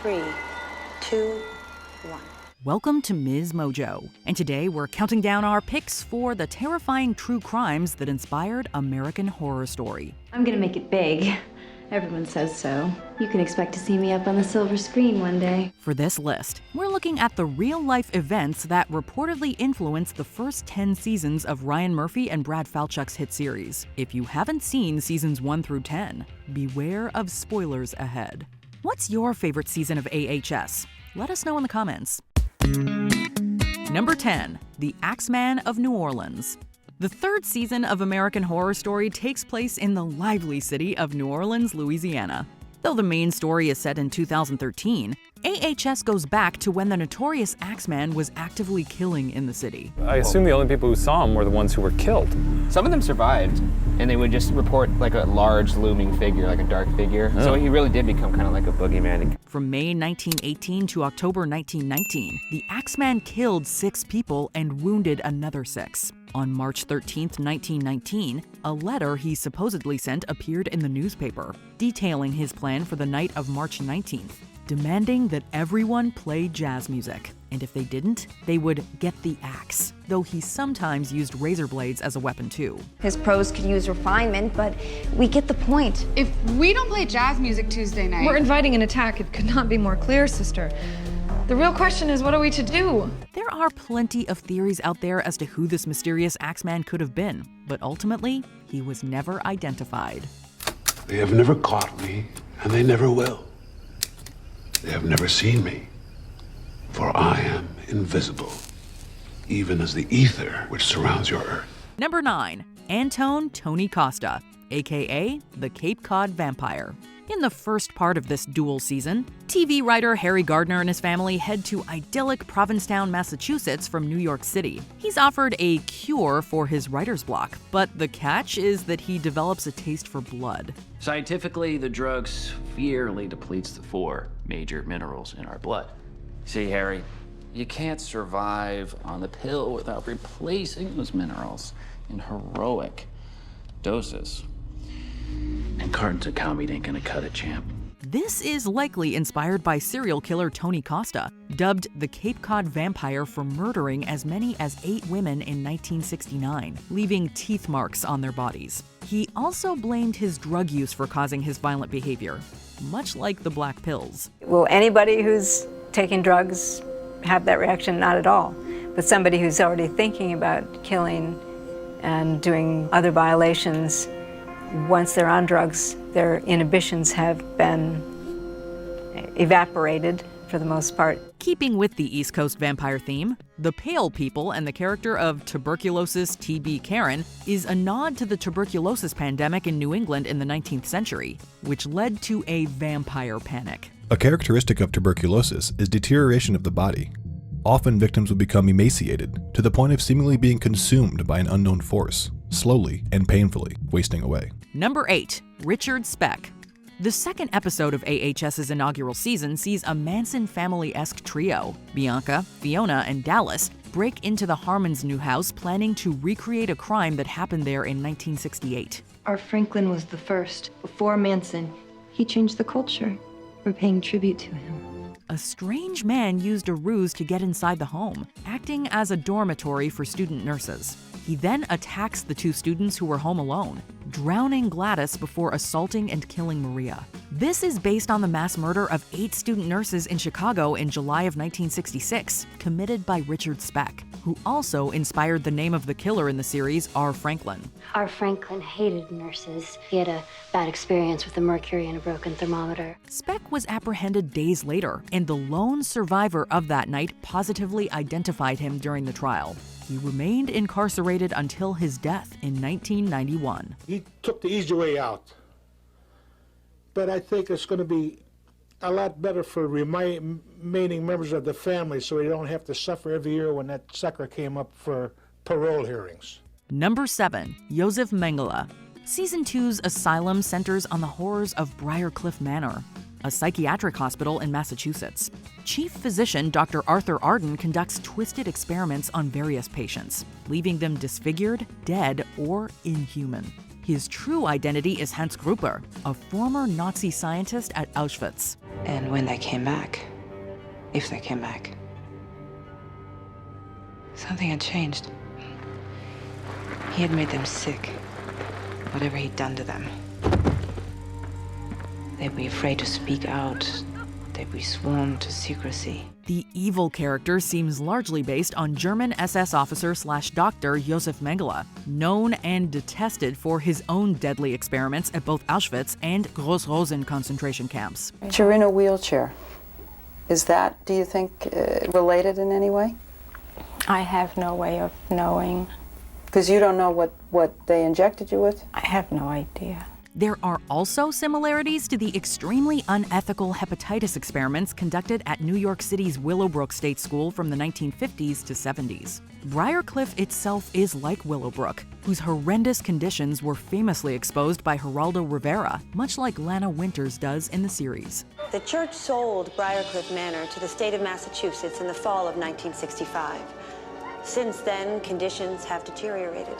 3, 2, 1. Welcome to MsMojo, and today we're counting down our picks for the terrifying true crimes that inspired American Horror Story. I'm gonna make it big. Everyone says so. You can expect to see me up on the silver screen one day. For this list, we're looking at the real-life events that reportedly influenced the first 10 seasons of Ryan Murphy and Brad Falchuk's hit series. If you haven't seen seasons 1 through 10, beware of spoilers ahead. What's your favorite season of AHS? Let us know in the comments. Number 10. The Axeman of New Orleans. The third season of American Horror Story takes place in the lively city of New Orleans, Louisiana. Though the main story is set in 2013, AHS goes back to when the notorious Axeman was actively killing in the city. I assume the only people who saw him were the ones who were killed. Some of them survived, and they would just report like a large looming figure, like a dark figure. Oh. So he really did become kind of like a boogeyman. From May 1918 to October 1919, the Axeman killed 6 people and wounded another 6. On March 13, 1919, a letter he supposedly sent appeared in the newspaper, detailing his plan for the night of March 19th, demanding that everyone play jazz music. And if they didn't, they would get the axe, though he sometimes used razor blades as a weapon too. His prose could use refinement, but we get the point. If we don't play jazz music Tuesday night... We're inviting an attack. It could not be more clear, sister. The real question is, what are we to do? There are plenty of theories out there as to who this mysterious Axeman could have been, but ultimately, he was never identified. They have never caught me, and they never will. They have never seen me, for I am invisible, even as the ether which surrounds your earth. Number 9. Antone Tony Costa, aka the Cape Cod Vampire. In the first part of this dual season, TV writer Harry Gardner and his family head to idyllic Provincetown, Massachusetts from New York City. He's offered a cure for his writer's block, but the catch is that he develops a taste for blood. Scientifically, the drug severely depletes the 4 major minerals in our blood. See, Harry, you can't survive on the pill without replacing those minerals in heroic doses. And cartons of cow meat ain't gonna cut it, champ. This is likely inspired by serial killer Tony Costa, dubbed the Cape Cod Vampire for murdering as many as 8 women in 1969, leaving teeth marks on their bodies. He also blamed his drug use for causing his violent behavior, much like the black pills. Will anybody who's taking drugs have that reaction? Not at all. But somebody who's already thinking about killing and doing other violations, once they're on drugs, their inhibitions have been evaporated for the most part. Keeping with the East Coast vampire theme, the Pale People and the character of tuberculosis TB Karen is a nod to the tuberculosis pandemic in New England in the 19th century, which led to a vampire panic. A characteristic of tuberculosis is deterioration of the body. Often victims would become emaciated to the point of seemingly being consumed by an unknown force, slowly and painfully wasting away. Number 8. Richard Speck. The second episode of AHS's inaugural season sees a Manson family-esque trio, Bianca, Fiona, and Dallas, break into the Harmons' new house planning to recreate a crime that happened there in 1968. Our Franklin was the first. Before Manson, he changed the culture. We're paying tribute to him. A strange man used a ruse to get inside the home, acting as a dormitory for student nurses. He then attacks the 2 students who were home alone, drowning Gladys before assaulting and killing Maria. This is based on the mass murder of 8 student nurses in Chicago in July of 1966, committed by Richard Speck, who also inspired the name of the killer in the series, R. Franklin. R. Franklin hated nurses. He had a bad experience with a mercury and a broken thermometer. Speck was apprehended days later, and the lone survivor of that night positively identified him during the trial. He remained incarcerated until his death in 1991. He took the easy way out. But I think it's going to be a lot better for remaining members of the family so we don't have to suffer every year when that sucker came up for parole hearings. Number 7. Josef Mengele. Season 2's Asylum centers on the horrors of Briarcliff Manor, a psychiatric hospital in Massachusetts. Chief physician Dr. Arthur Arden conducts twisted experiments on various patients, leaving them disfigured, dead, or inhuman. His true identity is Hans Gruber, a former Nazi scientist at Auschwitz. And when they came back, if they came back, something had changed. He had made them sick, whatever he'd done to them. They'd be afraid to speak out. They'd be sworn to secrecy. The evil character seems largely based on German SS officer/doctor Josef Mengele, known and detested for his own deadly experiments at both Auschwitz and Gross-Rosen concentration camps. You're in a wheelchair. Is that, do you think, related in any way? I have no way of knowing. Because you don't know what they injected you with? I have no idea. There are also similarities to the extremely unethical hepatitis experiments conducted at New York City's Willowbrook State School from the 1950s to 70s. Briarcliff itself is like Willowbrook, whose horrendous conditions were famously exposed by Geraldo Rivera, much like Lana Winters does in the series. The church sold Briarcliff Manor to the state of Massachusetts in the fall of 1965. Since then, conditions have deteriorated.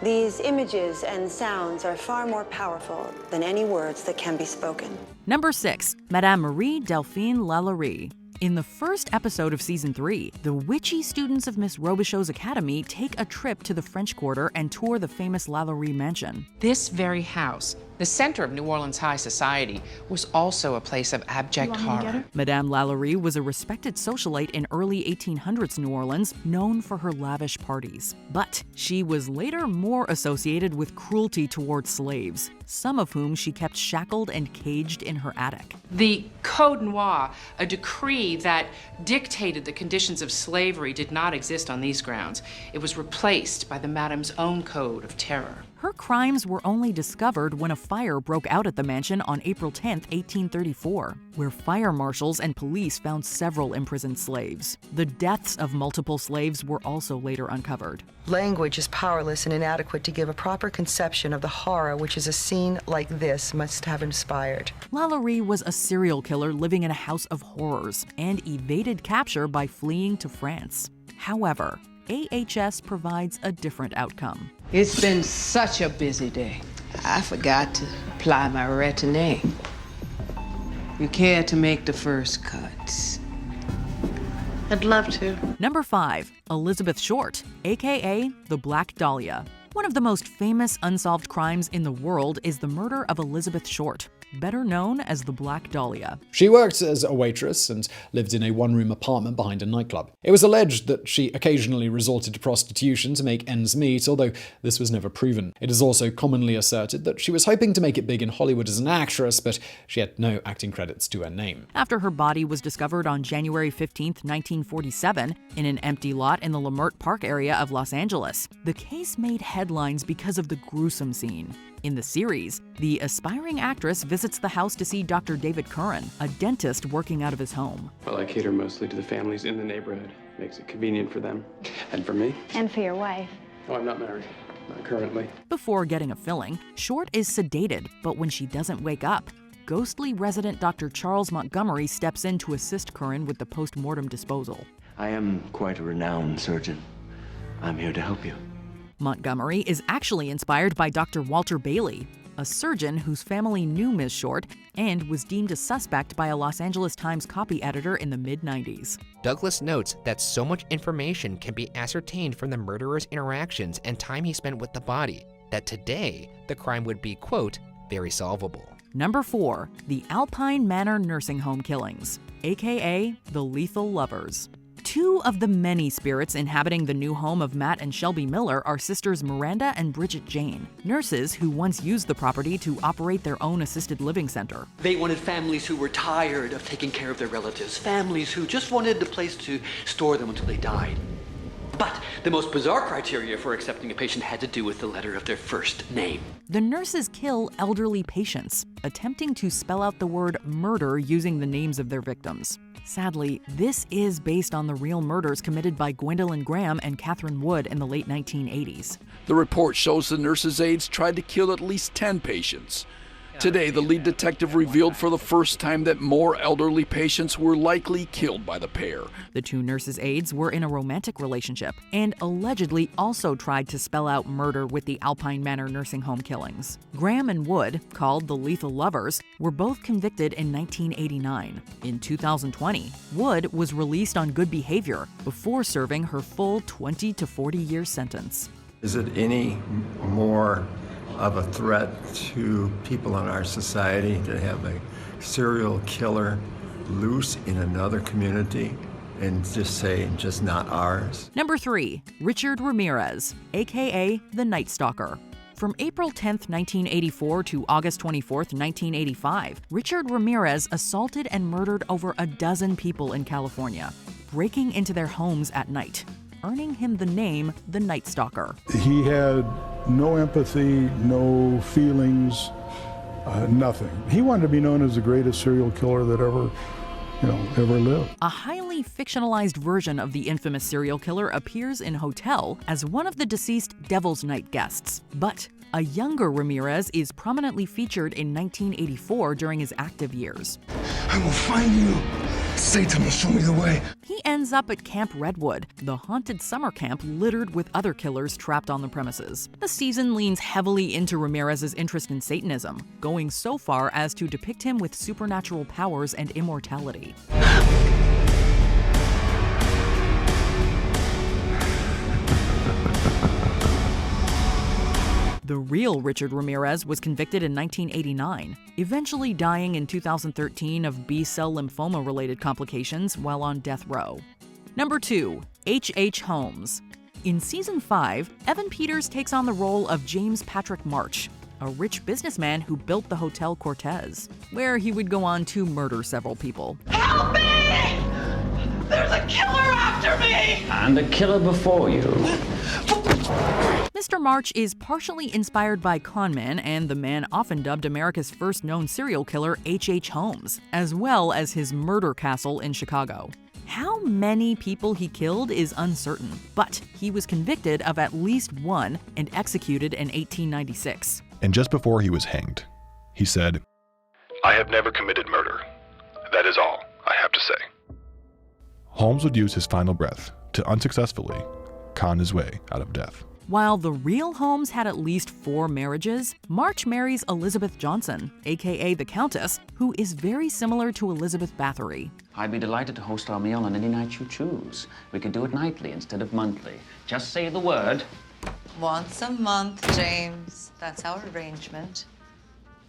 These images and sounds are far more powerful than any words that can be spoken. Number 6, Madame Marie Delphine Lalaurie. In the first episode of Season 3, the witchy students of Miss Robichaud's Academy take a trip to the French Quarter and tour the famous Lalaurie mansion. This very house, the center of New Orleans high society, was also a place of abject horror. Madame Lalaurie was a respected socialite in early 1800s New Orleans, known for her lavish parties. But she was later more associated with cruelty towards slaves, some of whom she kept shackled and caged in her attic. The Code Noir, a decree that dictated the conditions of slavery, did not exist on these grounds. It was replaced by the Madame's own code of terror. Her crimes were only discovered when a fire broke out at the mansion on April 10, 1834, where fire marshals and police found several imprisoned slaves. The deaths of multiple slaves were also later uncovered. Language is powerless and inadequate to give a proper conception of the horror which is a scene like this must have inspired. Lalaurie was a serial killer living in a house of horrors and evaded capture by fleeing to France. However, AHS provides a different outcome. It's been such a busy day. I forgot to apply my retin-A. You care to make the first cuts? I'd love to. Number 5, Elizabeth Short, aka the Black Dahlia. One of the most famous unsolved crimes in the world is the murder of Elizabeth Short, better known as the Black Dahlia. She worked as a waitress and lived in a one-room apartment behind a nightclub. It was alleged that she occasionally resorted to prostitution to make ends meet, although this was never proven. It is also commonly asserted that she was hoping to make it big in Hollywood as an actress, but she had no acting credits to her name. After her body was discovered on January 15, 1947, in an empty lot in the Leimert Park area of Los Angeles, the case made headlines because of the gruesome scene. In the series, the aspiring actress visits the house to see Dr. David Curran, a dentist working out of his home. Well, I cater mostly to the families in the neighborhood. Makes it convenient for them. And for me. And for your wife. Oh, I'm not married. Not currently. Before getting a filling, Short is sedated, but when she doesn't wake up, ghostly resident Dr. Charles Montgomery steps in to assist Curran with the post-mortem disposal. I am quite a renowned surgeon. I'm here to help you. Montgomery is actually inspired by Dr. Walter Bailey, a surgeon whose family knew Ms. Short and was deemed a suspect by a Los Angeles Times copy editor in the mid-90s. Douglas notes that so much information can be ascertained from the murderer's interactions and time he spent with the body, that today the crime would be, quote, very solvable. Number 4, the Alpine Manor Nursing Home Killings, aka the Lethal Lovers. Two of the many spirits inhabiting the new home of Matt and Shelby Miller are sisters Miranda and Bridget Jane, nurses who once used the property to operate their own assisted living center. They wanted families who were tired of taking care of their relatives, families who just wanted a place to store them until they died. But the most bizarre criteria for accepting a patient had to do with the letter of their first name. The nurses kill elderly patients, attempting to spell out the word murder using the names of their victims. Sadly, this is based on the real murders committed by Gwendolyn Graham and Catherine Wood in the late 1980s. The report shows the nurses' aides tried to kill at least 10 patients, Today, the lead detective revealed for the first time that more elderly patients were likely killed by the pair. The two nurses' aides were in a romantic relationship and allegedly also tried to spell out murder with the Alpine Manor nursing home killings. Graham and Wood, called the Lethal Lovers, were both convicted in 1989. In 2020, Wood was released on good behavior before serving her full 20 to 40-year sentence. Is it any more of a threat to people in our society to have a serial killer loose in another community and just say, just not ours? Number 3, Richard Ramirez, aka the Night Stalker. From April 10, 1984 to August 24, 1985, Richard Ramirez assaulted and murdered over a dozen people in California, breaking into their homes at night, earning him the name the Night Stalker. He had no empathy, no feelings, nothing. He wanted to be known as the greatest serial killer that ever lived. A highly fictionalized version of the infamous serial killer appears in Hotel as one of the deceased Devil's Night guests. But a younger Ramirez is prominently featured in 1984 during his active years. I will find you. Satan will show me the way. He ends up at Camp Redwood, the haunted summer camp littered with other killers trapped on the premises. The season leans heavily into Ramirez's interest in Satanism, going so far as to depict him with supernatural powers and immortality. The real Richard Ramirez was convicted in 1989, eventually dying in 2013 of B-cell lymphoma-related complications while on death row. Number 2, H.H. Holmes. In Season 5, Evan Peters takes on the role of James Patrick March, a rich businessman who built the Hotel Cortez, where he would go on to murder several people. Help me! There's a killer after me! And a killer before you. Mr. March is partially inspired by conman and the man often dubbed America's first known serial killer, H.H. Holmes, as well as his murder castle in Chicago. How many people he killed is uncertain, but he was convicted of at least one and executed in 1896. And just before he was hanged, he said, "I have never committed murder. That is all I have to say." Holmes would use his final breath to unsuccessfully con his way out of death. While the real Holmes had at least 4 marriages, March marries Elizabeth Johnson, aka the Countess, who is very similar to Elizabeth Bathory. I'd be delighted to host our meal on any night you choose. We could do it nightly instead of monthly. Just say the word. Once a month, James. That's our arrangement.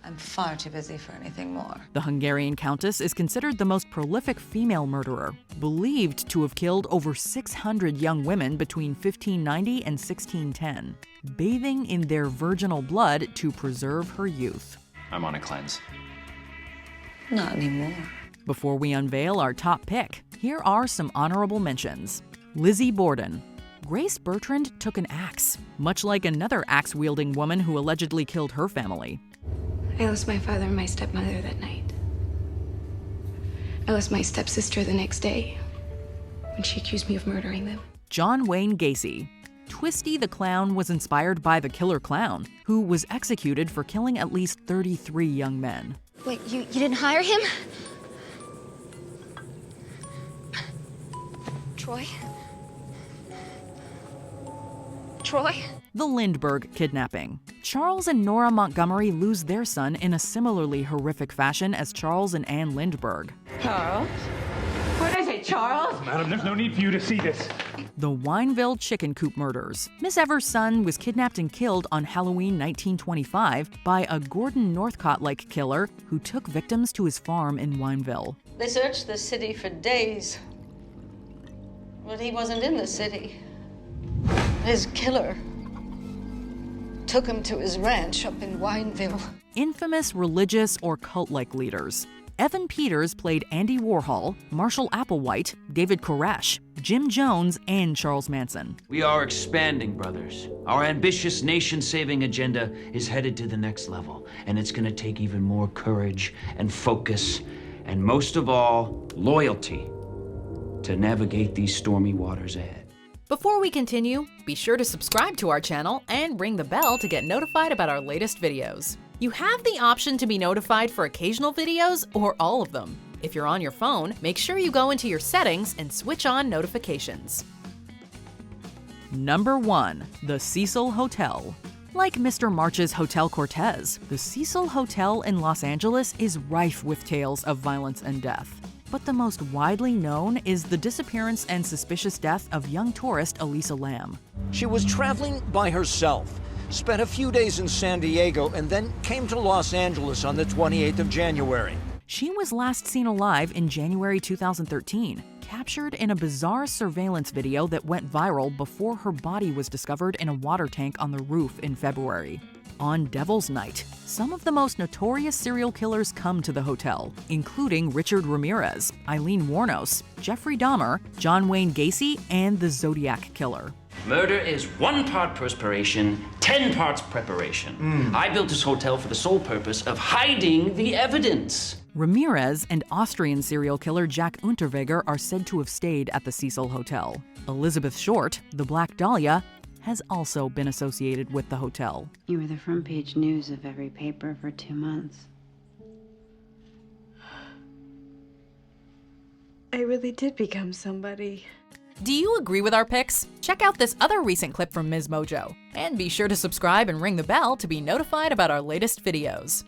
I'm far too busy for anything more. The Hungarian Countess is considered the most prolific female murderer, believed to have killed over 600 young women between 1590 and 1610, bathing in their virginal blood to preserve her youth. I'm on a cleanse. Not anymore. Before we unveil our top pick, here are some honorable mentions. Lizzie Borden. Grace Bertrand took an axe, much like another axe-wielding woman who allegedly killed her family. I lost my father and my stepmother that night. I lost my stepsister the next day when she accused me of murdering them. John Wayne Gacy. Twisty the Clown was inspired by the killer clown, who was executed for killing at least 33 young men. Wait, you didn't hire him? Troy? Troy? The Lindbergh kidnapping. Charles and Nora Montgomery lose their son in a similarly horrific fashion as Charles and Anne Lindbergh. Charles? What is it, Charles? Madam, there's no need for you to see this. The Wineville chicken coop murders. Miss Evers' son was kidnapped and killed on Halloween 1925 by a Gordon Northcott-like killer who took victims to his farm in Wineville. They searched the city for days, but he wasn't in the city. His killer took him to his ranch up in Wineville. Infamous religious or cult-like leaders. Evan Peters played Andy Warhol, Marshall Applewhite, David Koresh, Jim Jones, and Charles Manson. We are expanding, brothers. Our ambitious nation-saving agenda is headed to the next level, and it's gonna take even more courage and focus, and most of all, loyalty to navigate these stormy waters ahead. Before we continue, be sure to subscribe to our channel and ring the bell to get notified about our latest videos. You have the option to be notified for occasional videos or all of them. If you're on your phone, make sure you go into your settings and switch on notifications. Number 1. The Cecil Hotel. Like Mr. March's Hotel Cortez, the Cecil Hotel in Los Angeles is rife with tales of violence and death. But the most widely known is the disappearance and suspicious death of young tourist Elisa Lam. She was traveling by herself, spent a few days in San Diego, and then came to Los Angeles on the 28th of January. She was last seen alive in January 2013, captured in a bizarre surveillance video that went viral before her body was discovered in a water tank on the roof in February. On Devil's Night, some of the most notorious serial killers come to the hotel, including Richard Ramirez, Eileen Wuornos, Jeffrey Dahmer, John Wayne Gacy, and the Zodiac Killer. Murder is 1 part perspiration, 10 parts preparation. I built this hotel for the sole purpose of hiding the evidence. Ramirez and Austrian serial killer Jack Unterweger are said to have stayed at the Cecil Hotel. Elizabeth Short, the Black Dahlia, has also been associated with the hotel. You were the front page news of every paper for 2 months. I really did become somebody. Do you agree with our picks? Check out this other recent clip from MsMojo. And be sure to subscribe and ring the bell to be notified about our latest videos.